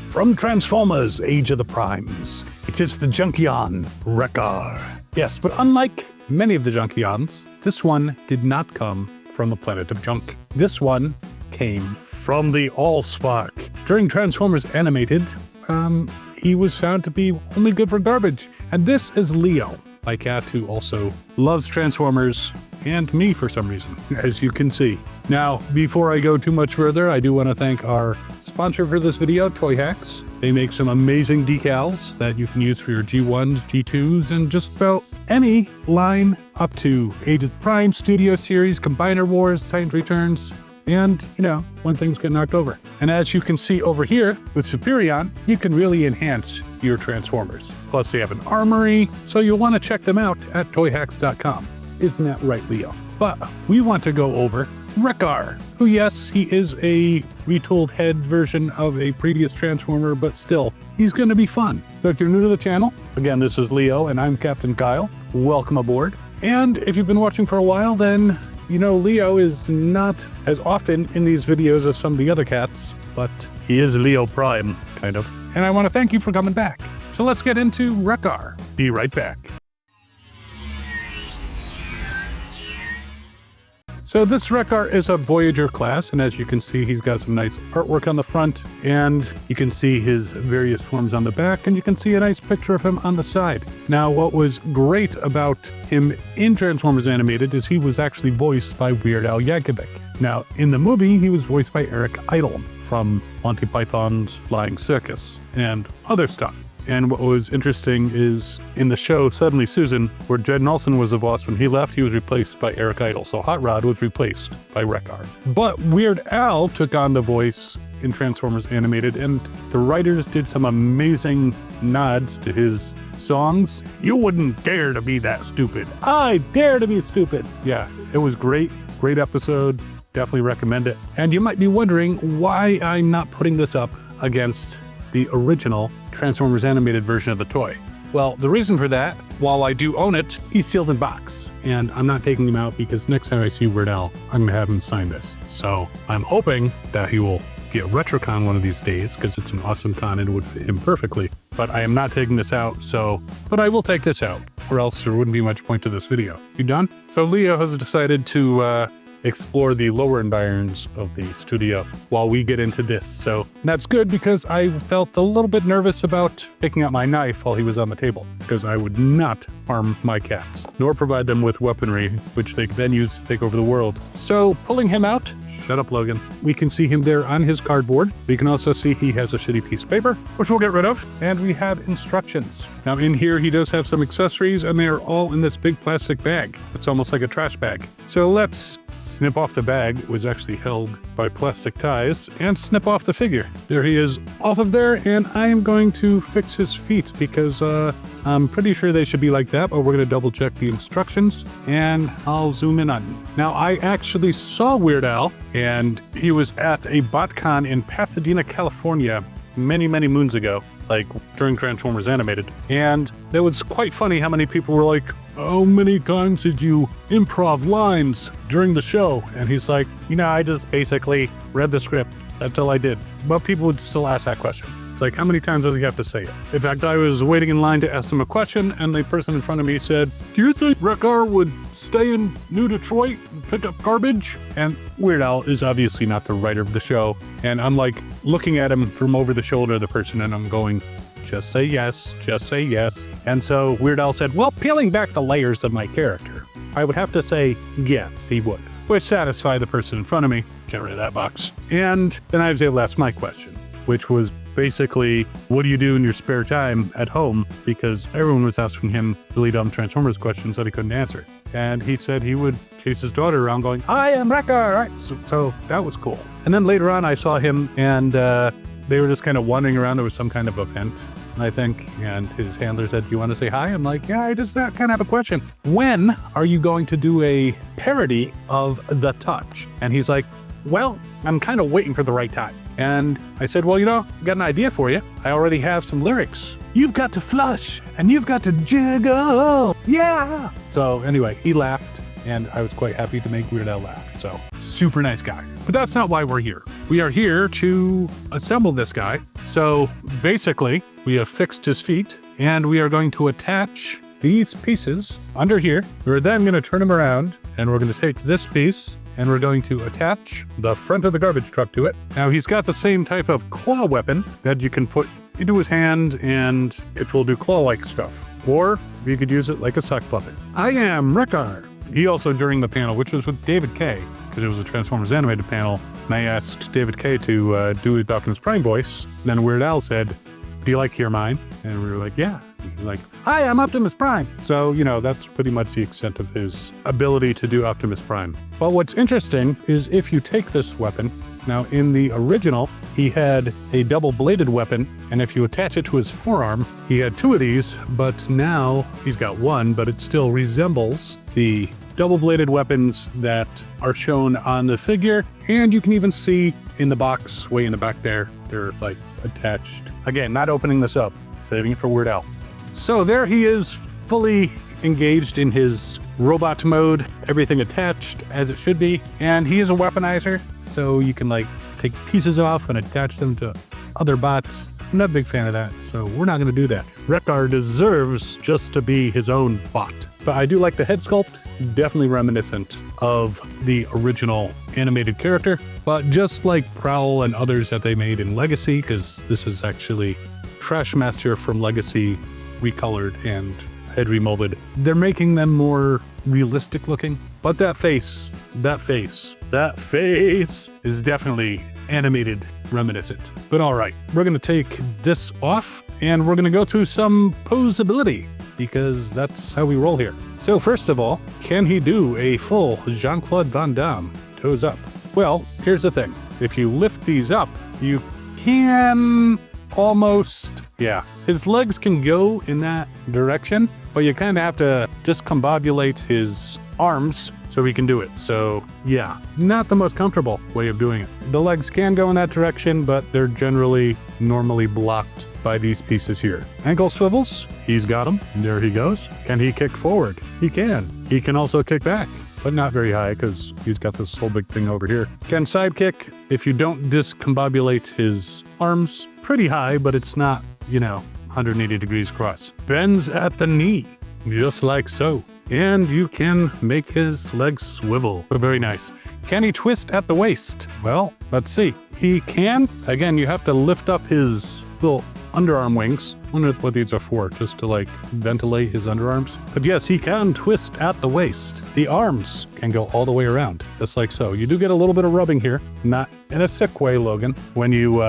from Transformers Age of the Primes. It is the Junkion, Wreck-Gar. Yes, but unlike many of the Junkions, this one did not come from the planet of junk. This one came from the Allspark. During Transformers Animated, he was found to be only good for garbage. And this is Leo, my cat who also loves Transformers and me for some reason, as you can see. Now, before I go too much further, I do want to thank our sponsor for this video, Toy Hacks. They make some amazing decals that you can use for your G1s, G2s, and just about any line up to Age of the Prime, Studio Series, Combiner Wars, Titans Returns, and, you know, when things get knocked over. And as you can see over here with Superion, you can really enhance your Transformers. Plus they have an armory, so you'll want to check them out at toyhacks.com. Isn't that right, Leo? But we want to go over Wreck-Gar, who, yes, he is a retooled head version of a previous Transformer, but still, he's going to be fun. So if you're new to the channel, again, this is Leo, and I'm Captain Kyle. Welcome aboard. And if you've been watching for a while, then you know Leo is not as often in these videos as some of the other cats, but he is Leo Prime, kind of. And I want to thank you for coming back. So let's get into Wreck-Gar. Be right back. So this Wreck-Gar is a Voyager class, and as you can see, he's got some nice artwork on the front, and you can see his various forms on the back, and you can see a nice picture of him on the side. Now, what was great about him in Transformers Animated is he was actually voiced by Weird Al Yankovic. Now, in the movie, he was voiced by Eric Idle from Monty Python's Flying Circus and other stuff. And what was interesting is in the show Suddenly Susan, where Jed Nelson was the boss when he left, he was replaced by Eric Idle. So Hot Rod was replaced by Wreck-Gar. But Weird Al took on the voice in Transformers Animated, and the writers did some amazing nods to his songs. You wouldn't dare to be that stupid. I dare to be stupid. Yeah, it was great. Great episode. Definitely recommend it. And you might be wondering why I'm not putting this up against the original Transformers Animated version of the toy. Well, the reason for that, while I do own it, he's sealed in box. And I'm not taking him out because next time I see Weird Al, I'm gonna have him sign this. So I'm hoping that he will get RetroCon one of these days because it's an awesome con and it would fit him perfectly. But I am not taking this out, but I will take this out or else there wouldn't be much point to this video. You done? So Leo has decided to explore the lower environs of the studio while we get into this. So that's good because I felt a little bit nervous about picking out my knife while he was on the table because I would not harm my cats, nor provide them with weaponry, which they could then use to take over the world. So pulling him out, shut up, Logan. We can see him there on his cardboard. We can also see he has a shitty piece of paper, which we'll get rid of. And we have instructions. Now in here, he does have some accessories and they are all in this big plastic bag. It's almost like a trash bag. So let's snip off the bag. It was actually held by plastic ties and snip off the figure. There he is off of there. And I am going to fix his feet because I'm pretty sure they should be like that, but we're going to double check the instructions and I'll zoom in on him. Now I actually saw Weird Al and he was at a BotCon in Pasadena, California many moons ago, like during Transformers Animated. And it was quite funny how many people were like, how many times did you improv lines during the show? And he's like, you know, I just basically read the script. That's all I did. But people would still ask that question. It's like, how many times does he have to say it? In fact, I was waiting in line to ask him a question, and the person in front of me said, do you think Wreck-Gar would stay in New Detroit and pick up garbage? And Weird Al is obviously not the writer of the show, and I'm like looking at him from over the shoulder of the person, and I'm going, just say yes, just say yes. And so Weird Al said, well, peeling back the layers of my character, I would have to say yes, he would, which satisfied the person in front of me. Get rid of that box. And then I was able to ask my question, which was basically, what do you do in your spare time at home? Because everyone was asking him really dumb Transformers questions that he couldn't answer. And he said he would chase his daughter around going, I am Wreck-Gar, right? So that was cool. And then later on I saw him and they were just kind of wandering around. There was some kind of event, I think, and his handler said, do you want to say hi? I'm like, yeah, I just kind of have a question. When are you going to do a parody of The Touch? And he's like, well, I'm kind of waiting for the right time. And I said, well, you know, got an idea for you. I already have some lyrics. You've got to flush and you've got to jiggle. Yeah. So anyway, he laughed and I was quite happy to make Weird Al laugh. So super nice guy. But that's not why we're here. We are here to assemble this guy. So basically, we have fixed his feet, and we are going to attach these pieces under here. We're then going to turn them around, and we're going to take this piece, and we're going to attach the front of the garbage truck to it. Now, he's got the same type of claw weapon that you can put into his hand, and it will do claw-like stuff. Or you could use it like a sock puppet. I am Wreck-Gar. He also, during the panel, which was with David K., because it was a Transformers animated panel, and I asked David K. to do Optimus Prime voice. Then Weird Al said, "Do you like hear mine?" And we were like, "Yeah." He's like, "Hi, I'm Optimus Prime." So, that's pretty much the extent of his ability to do Optimus Prime. But what's interesting is if you take this weapon, now in the original, he had a double-bladed weapon, and if you attach it to his forearm, he had two of these, but now he's got one, but it still resembles the double-bladed weapons that are shown on the figure, and you can even see in the box way in the back there, they're like attached. Again, not opening this up, saving it for Weird Al. So there he is, fully engaged in his robot mode, everything attached as it should be, and he is a weaponizer, so you can like take pieces off and attach them to other bots. I'm not a big fan of that, so we're not going to do that. Wreck-Gar deserves just to be his own bot. But I do like the head sculpt, definitely reminiscent of the original animated character. But just like Prowl and others that they made in Legacy, because this is actually Trashmaster from Legacy recolored and head remolded, they're making them more realistic looking. But that face is definitely animated reminiscent. But all right, we're going to take this off and we're going to go through some posability, because that's how we roll here. So first of all, can he do a full Jean-Claude Van Damme toes up? Well, here's the thing. If you lift these up, you can almost, his legs can go in that direction, but you kind of have to discombobulate his arms so he can do it. So not the most comfortable way of doing it. The legs can go in that direction, but they're generally normally blocked by these pieces here. Ankle swivels, he's got them. There he goes. Can he kick forward? He can. He can also kick back, but not very high because he's got this whole big thing over here. Can side kick if you don't discombobulate his arms. Pretty high, but it's not, 180 degrees across. Bends at the knee, just like so. And you can make his legs swivel. Very nice. Can he twist at the waist? Well, let's see. He can. Again, you have to lift up his little underarm wings. I wonder what these are for, just to like ventilate his underarms. But yes, he can twist at the waist. The arms can go all the way around, just like so. You do get a little bit of rubbing here, not in a sick way, Logan, when you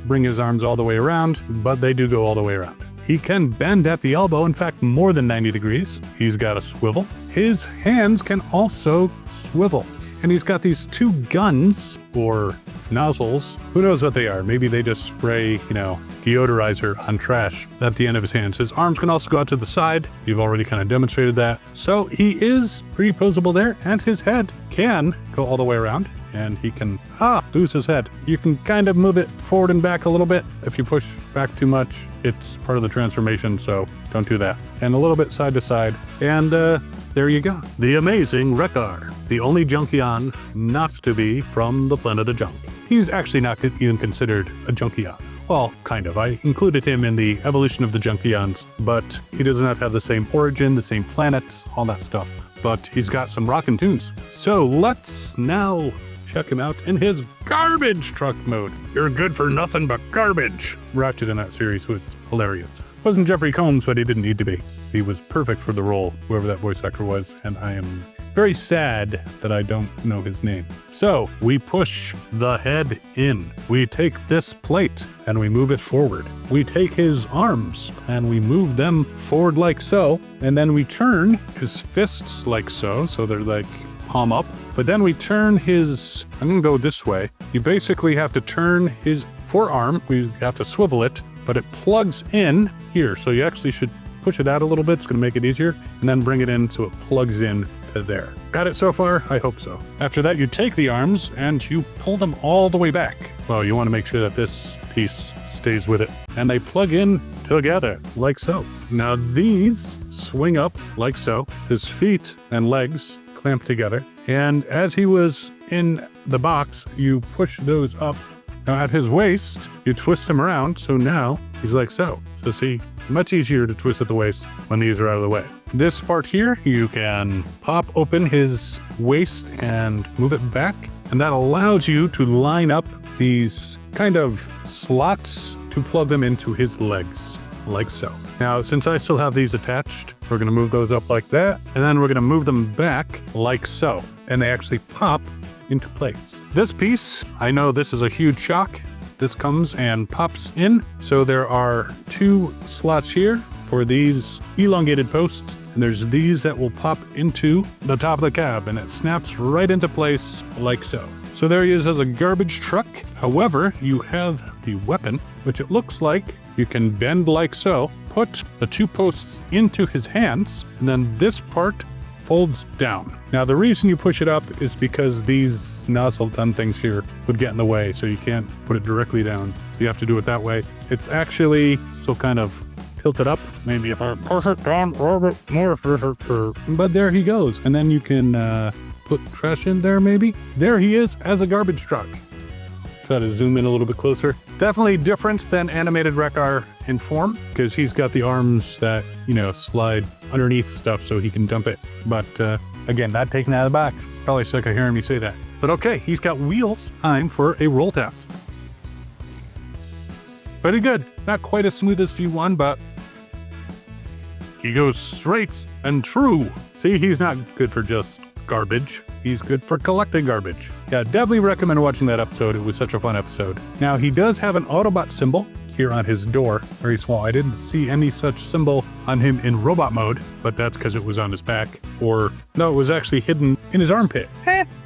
bring his arms all the way around, but they do go all the way around. He can bend at the elbow, in fact, more than 90 degrees. He's got a swivel. His hands can also swivel. And he's got these two guns, or nozzles. Who knows what they are? Maybe they just spray, deodorizer on trash at the end of his hands. His arms can also go out to the side. You've already kind of demonstrated that. So he is pretty posable there, and his head can go all the way around. And he can, lose his head. You can kind of move it forward and back a little bit. If you push back too much, it's part of the transformation, so don't do that. And a little bit side to side. And there you go. The amazing Wreck-Gar, the only Junkion not to be from the planet of junk. He's actually not even considered a Junkion. Well, kind of. I included him in the evolution of the Junkions, but he does not have the same origin, the same planet, all that stuff. But he's got some rockin' tunes. So let's now check him out in his garbage truck mode. You're good for nothing but garbage. Ratchet in that series was hilarious. Wasn't Jeffrey Combs, but he didn't need to be. He was perfect for the role, whoever that voice actor was, and I am very sad that I don't know his name. So we push the head in. We take this plate and we move it forward. We take his arms and we move them forward like so, and then we turn his fists like so, so they're like palm up. But then we turn his, I'm gonna go this way. You basically have to turn his forearm, we have to swivel it, but it plugs in here. So you actually should push it out a little bit, it's gonna make it easier, and then bring it in so it plugs in to there. Got it so far? I hope so. After that, you take the arms and you pull them all the way back. Well, you wanna make sure that this piece stays with it. And they plug in together, like so. Now these swing up like so. His feet and legs clamp together, And as he was in the box, you push those up. Now at his waist, you twist him around, so now he's like so. So see, much easier to twist at the waist when these are out of the way. This part here, you can pop open his waist and move it back, and that allows you to line up these kind of slots to plug them into his legs, like so. Now, since I still have these attached, we're gonna move those up like that, and then we're gonna move them back like so, and they actually pop into place. This piece, I know this is a huge shock. This comes and pops in. So there are 2 slots here for these elongated posts, and there's these that will pop into the top of the cab, and it snaps right into place like so. So there he is as a garbage truck. However, you have the weapon, which it looks like you can bend like so, put the 2 posts into his hands, and then this part folds down. Now the reason you push it up is because these nozzle gun things here would get in the way, so you can't put it directly down. So you have to do it that way. It's actually still kind of tilted up. Maybe if I push it down a little bit more, but there he goes. And then you can put trash in there maybe. There he is as a garbage truck. Try to zoom in a little bit closer. Definitely different than animated Wreck-Gar in form, because he's got the arms that, you know, slide underneath stuff so he can dump it. But again, not taken out of the box. Probably sick of hearing me say that. But okay, he's got wheels. Time for a roll test. Pretty good. Not quite as smooth as G1, but he goes straight and true. See, he's not good for just garbage. He's good for collecting garbage. Yeah, definitely recommend watching that episode. It was such a fun episode. Now, he does have an Autobot symbol here on his door. Very small. I didn't see any such symbol on him in robot mode, but that's because it was on his back. Or, no, it was actually hidden in his armpit.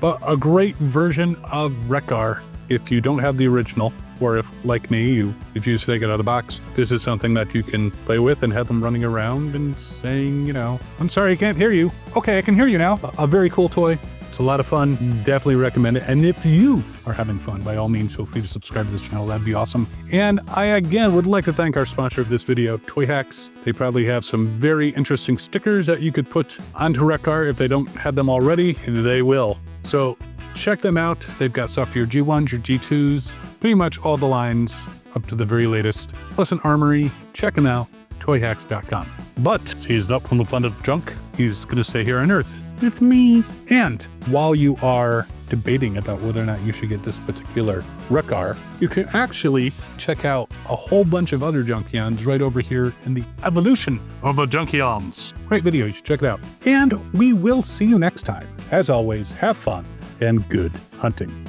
But a great version of Wreck-Gar if you don't have the original, or if, like me, if you just take it out of the box. This is something that you can play with and have them running around and saying, you know, I'm sorry, I can't hear you. Okay, I can hear you now. A very cool toy. It's a lot of fun. Definitely recommend it. And if you are having fun, by all means, feel free to subscribe to this channel. That'd be awesome. And I, again, would like to thank our sponsor of this video, Toy Hacks. They probably have some very interesting stickers that you could put onto Wreck-Gar. If they don't have them already, they will. So check them out. They've got stuff for your G1s, your G2s, pretty much all the lines up to the very latest, plus an armory. Check them out, toyhacks.com. But he's up from the fun of junk. He's going to stay here on Earth with me. And while you are debating about whether or not you should get this particular Wreck-Gar, you can actually check out a whole bunch of other Junkions right over here in the evolution of the Junkions. Great video, you should check it out. And we will see you next time. As always, have fun and good hunting.